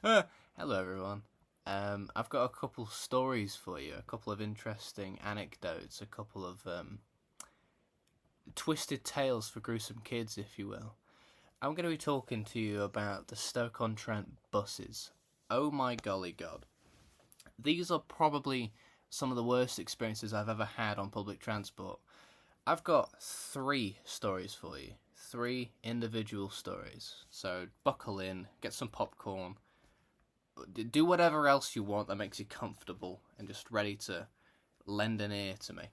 Hello, everyone. I've got a couple stories for you, a couple of interesting anecdotes, a couple of twisted tales for gruesome kids, if you will. I'm going to be talking to you about the Stoke-on-Trent buses. Oh my golly god. These are probably some of the worst experiences I've ever had on public transport. I've got 3 stories for you. 3 individual stories. So buckle in, get some popcorn, do whatever else you want that makes you comfortable and just ready to lend an ear to me.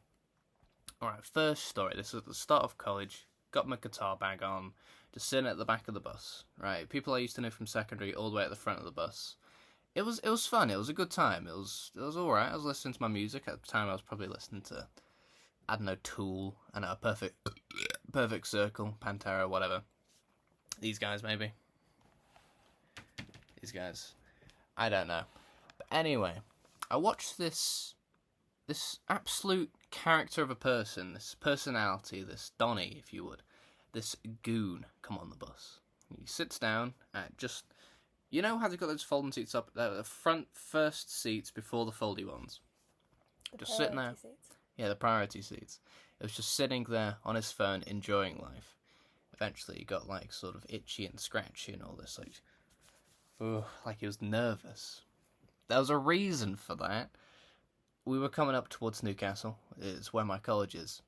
Alright, first story. This is at the start of college. Got my guitar bag on, just sitting at the back of the bus. Right, people I used to know from secondary all the way at the front of the bus. It was fun. It was a good time. It was alright. I was listening to my music at the time. I was probably listening to, I don't know, Tool, I know, Perfect Circle, Pantera, whatever. These guys maybe. These guys. I don't know. But anyway, I watched this absolute character of a person, this personality, this Donnie, if you would, this goon come on the bus. He sits down at just, you know how they've got those folding seats up, the front first seats before the foldy ones? Just sitting there. Seats. Yeah, the priority seats. It was just sitting there on his phone, enjoying life. Eventually, he got like sort of itchy and scratchy and all this, like he was nervous. There was a reason for that. We were coming up towards Newcastle. It's where my college is,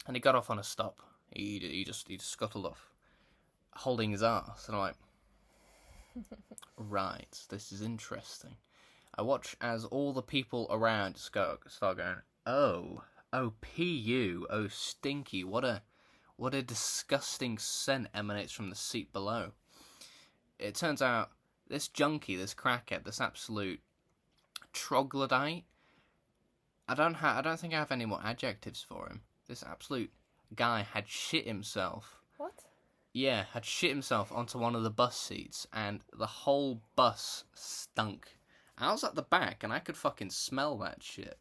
and he got off on a stop. He just scuttled off, holding his arse, and I'm like, right, this is interesting. I watch as all the people around just start going, oh, pu, oh stinky, what a disgusting scent emanates from the seat below. It turns out this junkie, this crackhead, this absolute troglodyte. I don't think I have any more adjectives for him. This absolute guy had shit himself. What? Yeah, had shit himself onto one of the bus seats, and the whole bus stunk. I was at the back, and I could fucking smell that shit.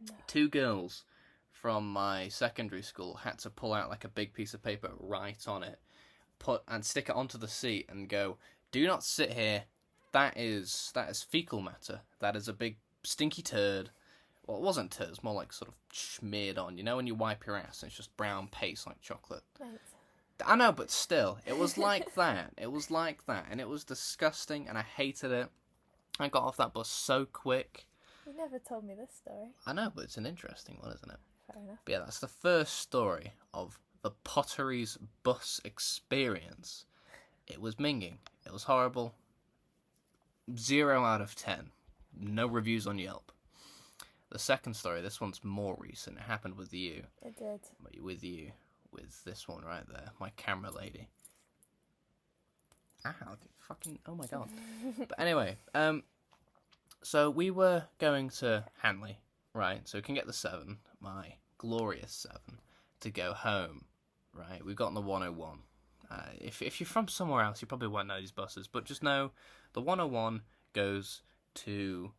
No. 2 girls from my secondary school had to pull out like a big piece of paper, write on it, and stick it onto the seat, and go, "Do not sit here. That is fecal matter. That is a big stinky turd." Well, it wasn't turd. It's more like sort of smeared on. You know when you wipe your ass and it's just brown paste like chocolate. Thanks. I know, but still, it was like that. It was like that, and it was disgusting, and I hated it. I got off that bus so quick. You never told me this story. I know, but it's an interesting one, isn't it? Fair enough. But yeah, that's the first story of the Potteries bus experience. It was minging. It was horrible. 0 out of 10. No reviews on Yelp. The second story, this one's more recent. It happened with you. It did. With this one right there. My camera lady. Ow, fucking, oh my god. But anyway, so we were going to Hanley, right? So we can get the 7, my glorious 7, to go home, right? We've got the 101. If you're from somewhere else, you probably won't know these buses, but just know the 101 goes to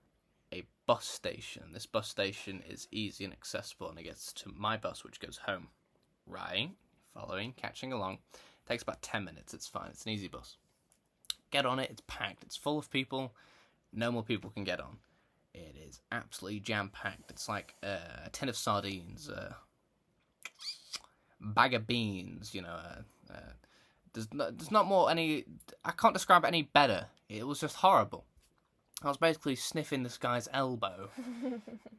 a bus station. This bus station is easy and accessible, and it gets to my bus, which goes home. Right? Following, catching along. Takes about 10 minutes. It's fine. It's an easy bus. Get on it. It's packed. It's full of people. No more people can get on. It is absolutely jam-packed. It's like a tin of sardines, a bag of beans, there's not more any... I can't describe it any better. It was just horrible. I was basically sniffing this guy's elbow,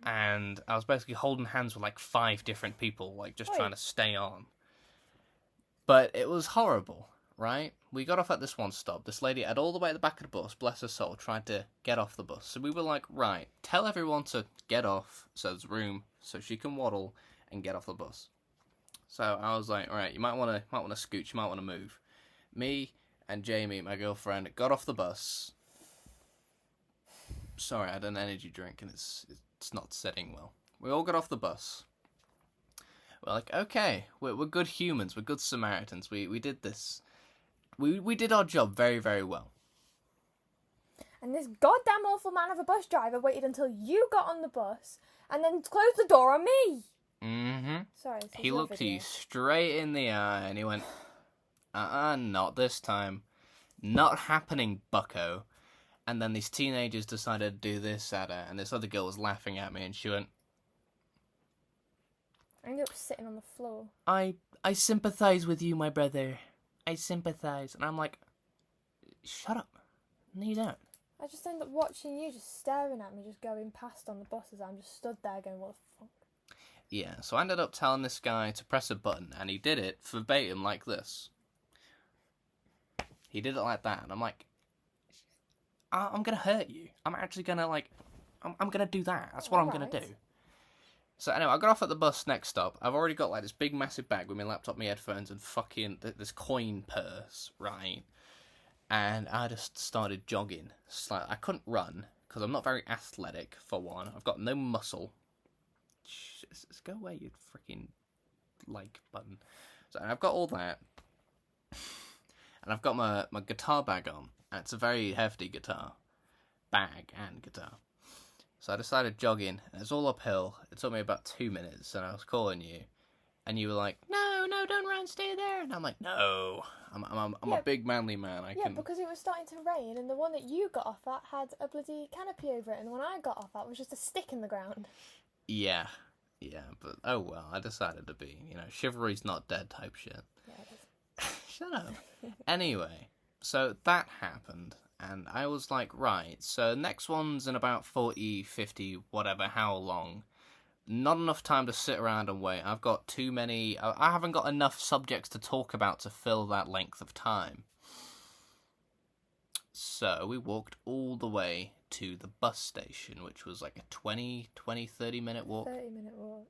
and I was basically holding hands with like 5 different people, like just trying to stay on. But it was horrible, right? We got off at this one stop. This lady at all the way at the back of the bus, bless her soul, tried to get off the bus. So we were like, right, tell everyone to get off so there's room so she can waddle and get off the bus. So I was like, all right, you might want to scooch, you might want to move. Me and Jamie, my girlfriend, got off the bus. Sorry, I had an energy drink and it's not setting well. We all got off the bus. We're like, okay, we're good humans, we're good Samaritans. We did this. We did our job very, very well. And this goddamn awful man of a bus driver waited until you got on the bus and then closed the door on me. Mm-hmm. Sorry. He looked you straight in the eye and he went, not this time. Not happening, bucko. And then these teenagers decided to do this at her, and this other girl was laughing at me, and she went, I ended up sitting on the floor. I sympathise with you, my brother. I sympathise. And I'm like, shut up. No, you don't. I just ended up watching you just staring at me, just going past on the buses. I'm just stood there going, what the fuck? Yeah, so I ended up telling this guy to press a button, and he did it verbatim like this. He did it like that, and I'm like, I'm gonna hurt you. I'm actually gonna, like, I'm gonna do that. That's what I'm gonna do. So anyway, I got off at the bus next stop. I've already got, like, this big massive bag with my laptop, my headphones, and fucking this coin purse, right? And I just started jogging. I couldn't run, because I'm not very athletic, for one. I've got no muscle. Just go away, you freaking like button. So I've got all that. And I've got my guitar bag on. And it's a very hefty guitar. Bag and guitar. So I decided jogging. And it's all uphill. It took me about 2 minutes. And I was calling you. And you were like, no, don't run, stay there. And I'm like, no. I'm a big manly man. I can... because it was starting to rain. And the one that you got off at had a bloody canopy over it. And the one I got off at was just a stick in the ground. Yeah, but oh well, I decided to be, chivalry's not dead type shit. Yeah, it is. Shut up. Anyway, so that happened, and I was like, right, so next one's in about 40, 50, whatever, how long. Not enough time to sit around and wait. I've got too many, I haven't got enough subjects to talk about to fill that length of time. So we walked all the way to the bus station, which was like a 30 minute walk. 30-minute walk.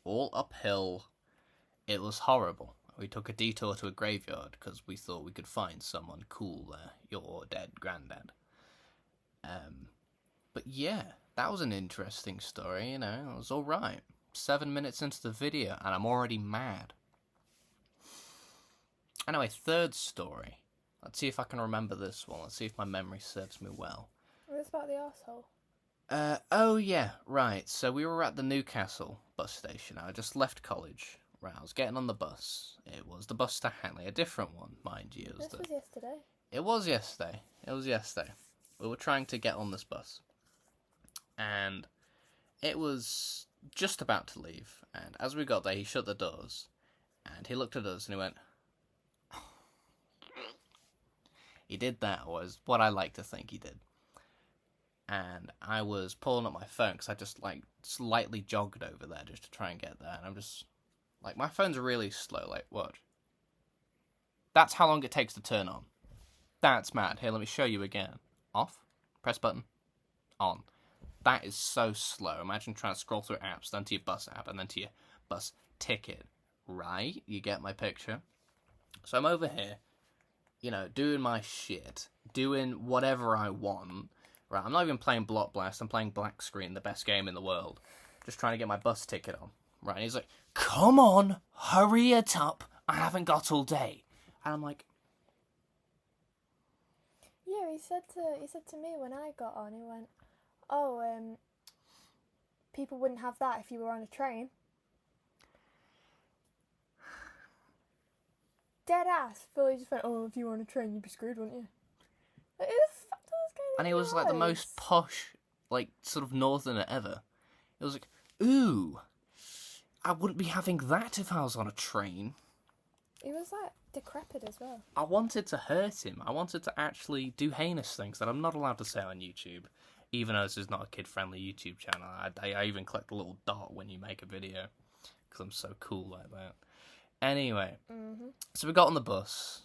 All uphill. It was horrible. We took a detour to a graveyard because we thought we could find someone cool there. Your dead granddad. But yeah, that was an interesting story, It was alright. 7 minutes into the video and I'm already mad. Anyway, third story. Let's see if I can remember this one. Let's see if my memory serves me well. What's about the arsehole? Oh yeah, right. So we were at the Newcastle bus station. I just left college. Right, I was getting on the bus. It was the bus to Hatley, a different one, mind you. This was yesterday. It was yesterday. We were trying to get on this bus. And it was just about to leave. And as we got there, he shut the doors. And he looked at us and he went... He did that, was what I like to think he did. And I was pulling up my phone because I just, slightly jogged over there just to try and get there. And I'm just, my phone's really slow. Watch. That's how long it takes to turn on. That's mad. Here, let me show you again. Off. Press button. On. That is so slow. Imagine trying to scroll through apps, then to your bus app, and then to your bus ticket. Right? You get my picture? So I'm over here, doing my shit. Doing whatever I want. Right, I'm not even playing Block Blast, I'm playing Black Screen, the best game in the world. Just trying to get my bus ticket on. Right, and he's like, come on, hurry it up, I haven't got all day. And I'm like... Yeah, he said to me when I got on, he went, people wouldn't have that if you were on a train. Dead ass. Philly just went, if you were on a train, you'd be screwed, wouldn't you? Like, who the fuck does this guy And he was the most posh, sort of northerner ever. It was like, ooh, I wouldn't be having that if I was on a train. He was decrepit as well. I wanted to hurt him. I wanted to actually do heinous things that I'm not allowed to say on YouTube. Even though this is not a kid-friendly YouTube channel. I even click the little dot when you make a video. Because I'm so cool like that. Anyway, So we got on the bus,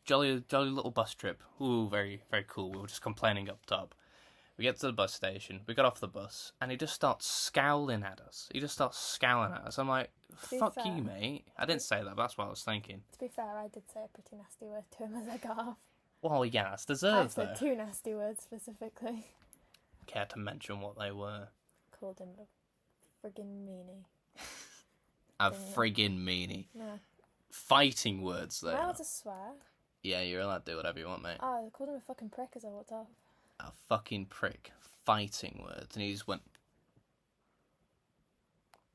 jolly little bus trip. Ooh, very, very cool. We were just complaining up top. We get to the bus station, we got off the bus, and he just starts scowling at us. I'm like, fuck you, mate. I didn't say that, but that's what I was thinking. To be fair, I did say a pretty nasty word to him as I got off. Well, yeah, that's deserved, I said 2 nasty words specifically. Care to mention what they were? Called him a friggin' meanie. A friggin' meanie. No. Fighting words, though. Am I allowed to swear? Yeah, you're allowed to do whatever you want, mate. Oh, I called him a fucking prick as I walked off. A fucking prick. Fighting words. And he just went...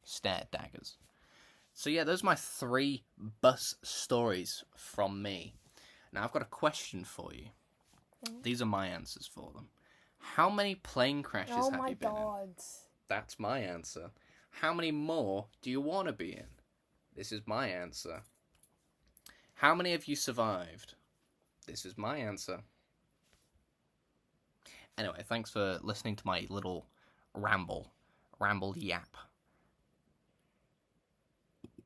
Stare daggers. So yeah, those are my 3 bus stories from me. Now, I've got a question for you. These are my answers for them. How many plane crashes Oh have my you been in? god. That's my answer. How many more do you want to be in? This is my answer. How many have you survived? This is my answer. Anyway, thanks for listening to my little ramble yap.